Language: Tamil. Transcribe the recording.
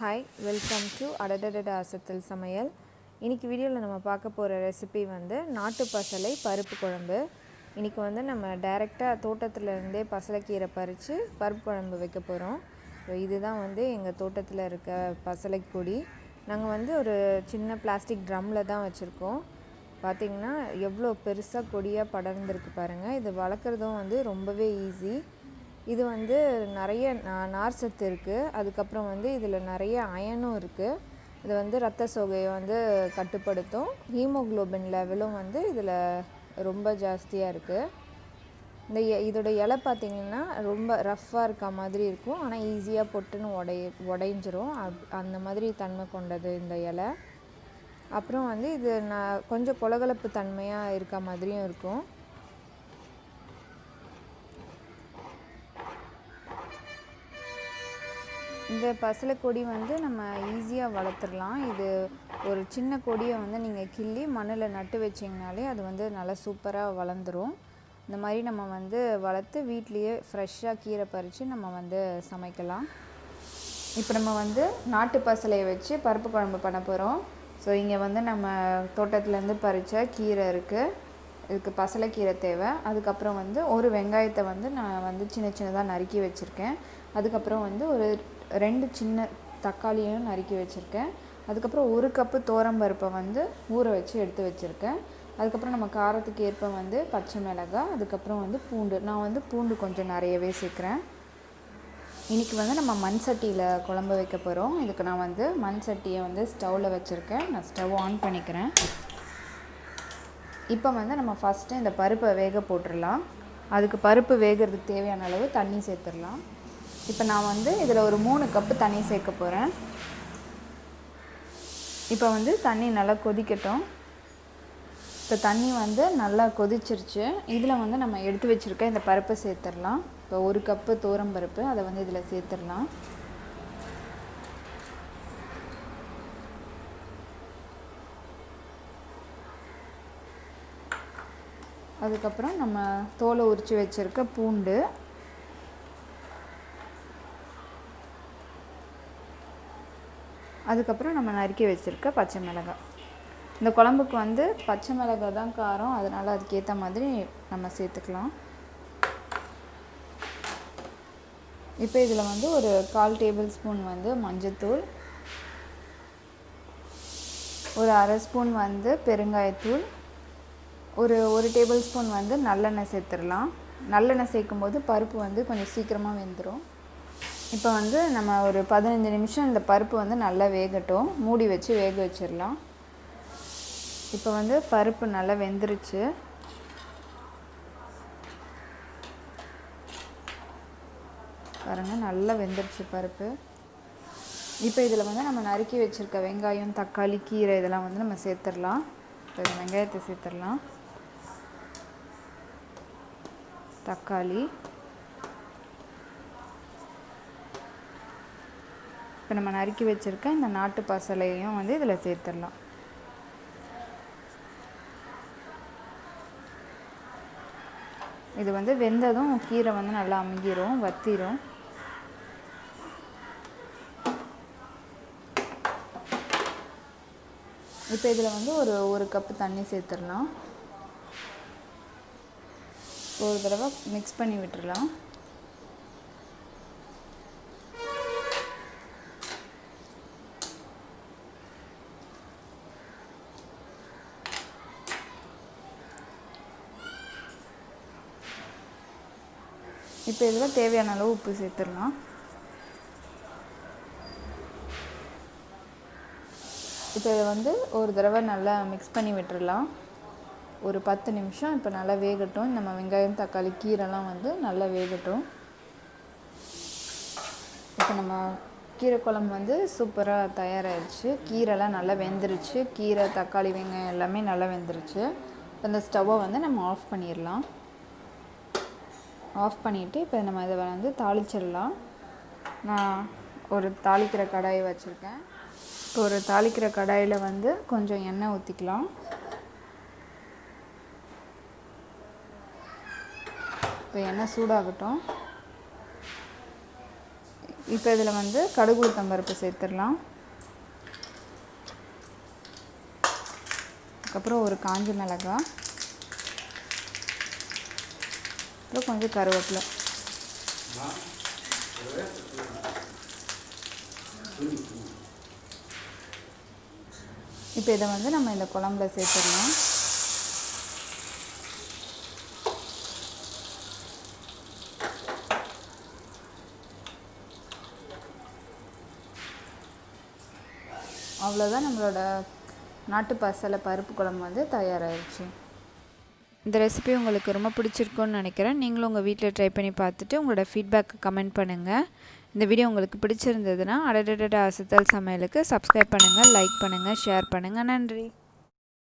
ஹாய், வெல்கம் டு அடடடட அசத்தல் சமையல். இன்றைக்கி வீடியோவில் நம்ம பார்க்க போகிற ரெசிபி வந்து நாட்டு பசலை பருப்பு குழம்பு. இன்றைக்கி வந்து நம்ம டைரெக்டாக தோட்டத்திலேருந்தே பசலைக்கீரை பறித்து பருப்பு குழம்பு வைக்க போகிறோம். ஸோ இதுதான் வந்து எங்கள் தோட்டத்தில் இருக்க பசலை கொடி. நாங்கள் வந்து ஒரு சின்ன பிளாஸ்டிக் ட்ரம்மில் தான் வச்சுருக்கோம். பார்த்திங்கன்னா எவ்வளோ பெருசாக கொடியாக படர்ந்துருக்கு பாருங்கள். இது வளர்க்குறதும் வந்து ரொம்பவே ஈஸி. இது வந்து நிறைய நார் சத்து இருக்குது. அதுக்கப்புறம் வந்து இதில் நிறைய அயனும் இருக்குது. இது வந்து இரத்த சோகையை வந்து கட்டுப்படுத்தும். ஹீமோக்ளோபின் லெவலும் வந்து இதில் ரொம்ப ஜாஸ்தியாக இருக்குது. இதோட இலை பார்த்திங்கன்னா ரொம்ப ரஃப்பாக இருக்க மாதிரி இருக்கும், ஆனால் ஈஸியாக பொட்டுன்னு உடைஞ்சிரும். அந்த மாதிரி தன்மை கொண்டது இந்த இலை. அப்புறம் வந்து இது கொஞ்சம் கொலகலப்பு தன்மையாக இருக்க மாதிரியும் இருக்கும். இந்த பசலை கொடி வந்து நம்ம ஈஸியாக வளர்த்துடலாம். இது ஒரு சின்ன கொடியை வந்து நீங்கள் கிள்ளி மண்ணில் நட்டு வச்சிங்கனாலே அது வந்து நல்லா சூப்பராக வளர்ந்துடும். இந்த மாதிரி நம்ம வந்து வளர்த்து வீட்லேயே ஃப்ரெஷ்ஷாக கீரை பறித்து நம்ம வந்து சமைக்கலாம். இப்போ நம்ம வந்து நாட்டு பசலையை வச்சு பருப்பு குழம்பு பண்ண போகிறோம். ஸோ இங்கே வந்து நம்ம தோட்டத்துலேருந்து பறித்த கீரை இருக்குது. இதுக்கு பசலைக்கீரை தேவை. அதுக்கப்புறம் வந்து ஒரு வெங்காயத்தை வந்து நான் வந்து சின்ன சின்னதாக நறுக்கி வச்சுருக்கேன். அதுக்கப்புறம் வந்து ஒரு 2 சின்ன தக்காளியும் நறுக்கி வச்சுருக்கேன். அதுக்கப்புறம் 1 கப்பு துவரம்பருப்பை வந்து ஊற வச்சு எடுத்து வச்சுருக்கேன். அதுக்கப்புறம் நம்ம காரத்துக்கு ஏற்ப வந்து பச்சை மிளகாய், அதுக்கப்புறம் வந்து பூண்டு. நான் வந்து பூண்டு கொஞ்சம் நிறையவே சேர்க்குறேன். இன்றைக்கி வந்து நம்ம மண் சட்டியில் குழம்பு வைக்க போகிறோம். இதுக்கு நான் வந்து மண் சட்டியை வந்து ஸ்டவ்வில் வச்சுருக்கேன். நான் ஸ்டவ் ஆன் பண்ணிக்கிறேன். இப்போ வந்து நம்ம ஃபஸ்ட்டு இந்த பருப்பை வேக போட்டுடலாம். அதுக்கு பருப்பு வேகிறதுக்கு தேவையான அளவு தண்ணி சேர்த்துடலாம். இப்போ நான் வந்து இதில் ஒரு 3 கப்பு தண்ணி சேர்க்க போகிறேன். இப்போ வந்து தண்ணி நல்லா கொதிக்கட்டும். இப்போ தண்ணி வந்து நல்லா கொதிச்சிருச்சு. இதில் வந்து நம்ம எடுத்து வச்சுருக்க இந்த பருப்பை சேர்த்துடலாம். இப்போ 1 கப்பு துவரம்பருப்பு, அதை வந்து இதில் சேர்த்துடலாம். அதுக்கப்புறம் நம்ம தோலை உரித்து வச்சுருக்க பூண்டு, அதுக்கப்புறம் நம்ம நறுக்கி வச்சுருக்க பச்சை மிளகாய். இந்த குழம்புக்கு வந்து பச்சை மிளகாய் தான் காரம், அதனால் அதுக்கேற்ற மாதிரி நம்ம சேர்த்துக்கலாம். இப்போ இதில் வந்து ஒரு 1/4 டேபிள் ஸ்பூன் வந்து மஞ்சத்தூள், ஒரு 1/2 ஸ்பூன் வந்து பெருங்காயத்தூள், ஒரு டேபிள் ஸ்பூன் வந்து நல்லெண்ணெய் சேர்த்துடலாம். நல்லெண்ணெய் சேர்க்கும்போது பருப்பு வந்து கொஞ்சம் சீக்கிரமாக வெந்துடும். இப்போ வந்து நம்ம ஒரு 15 நிமிஷம் இந்த பருப்பு வந்து நல்லா வேகட்டும். மூடி வச்சு வேக வச்சிடலாம். இப்போ வந்து பருப்பு நல்லா வெந்துருச்சு. பாருங்கள், நல்லா வெந்துருச்சு பருப்பு. இப்போ இதில் வந்து நம்ம நறுக்கி வச்சுருக்க வெங்காயம், தக்காளி, கீரை இதெல்லாம் வந்து நம்ம சேர்த்துடலாம். இப்போ வெங்காயத்தை சேர்த்துடலாம், தக்காளி. இப்போ நம்ம நறுக்கி வச்சுருக்க இந்த நாட்டு பசலையும் வந்து இதில் சேர்த்துடலாம். இது வந்து வெந்ததும் கீரை வந்து நல்லா அமுங்கிரும், வத்திரும். இப்போ இதில் வந்து ஒரு கப்பு தண்ணி சேர்த்துடலாம். ஒரு தடவை மிக்ஸ் பண்ணி விட்டுடலாம். இப்போ இதில் தேவையான அளவு உப்பு சேர்த்துடலாம். இப்போ இதை வந்து ஒரு தடவை நல்லா மிக்ஸ் பண்ணி விட்டுடலாம். ஒரு 10 நிமிஷம் இப்போ நல்லா வேகட்டும். நம்ம வெங்காயம், தக்காளி, கீரைலாம் வந்து நல்லா வேகட்டும். இப்போ நம்ம கீரை குழம்பு வந்து சூப்பராக தயாராகிடுச்சு. கீரைலாம் நல்லா வெந்துருச்சு. கீரை, தக்காளி, வெங்காயம் எல்லாமே நல்லா வெந்துருச்சு. இந்த ஸ்டவ்வை வந்து நம்ம ஆஃப் பண்ணிடலாம். ஆஃப் பண்ணிவிட்டு இப்போ நம்ம இதை வந்து தாளிச்சிடலாம். நான் ஒரு தாளிக்கிற கடாயை வச்சுருக்கேன். இப்போ ஒரு தாளிக்கிற கடாயில் வந்து கொஞ்சம் எண்ணெய் ஊற்றிக்கலாம். இப்போ எண்ணெய் சூடாகட்டும். இப்போ இதில் வந்து கடுகு உளுத்தம் பருப்பு சேர்த்துடலாம். அதுக்கப்புறம் ஒரு காஞ்ச மிளகாய், அப்புறம் கொஞ்சம் கருவேப்பிலை. இப்போ இதை வந்து நம்ம இந்த குழம்புல சேர்த்துடலாம். அவ்வளோதான், நம்மளோட நாட்டு பசலை பருப்பு குழம்பு வந்து தயாராகிடுச்சு. இந்த ரெசிபி உங்களுக்கு ரொம்ப பிடிச்சிருக்குன்னு நினைக்கிறேன். நீங்களும் உங்கள் வீட்டில் ட்ரை பண்ணி பார்த்துட்டு உங்களோட ஃபீட்பேக் கமெண்ட் பண்ணுங்கள். இந்த வீடியோ உங்களுக்கு பிடிச்சிருந்ததுன்னா அடடடா அசத்தல் சமையலுக்கு சப்ஸ்கிரைப் பண்ணுங்கள், லைக் பண்ணுங்கள், ஷேர் பண்ணுங்கள். நன்றி.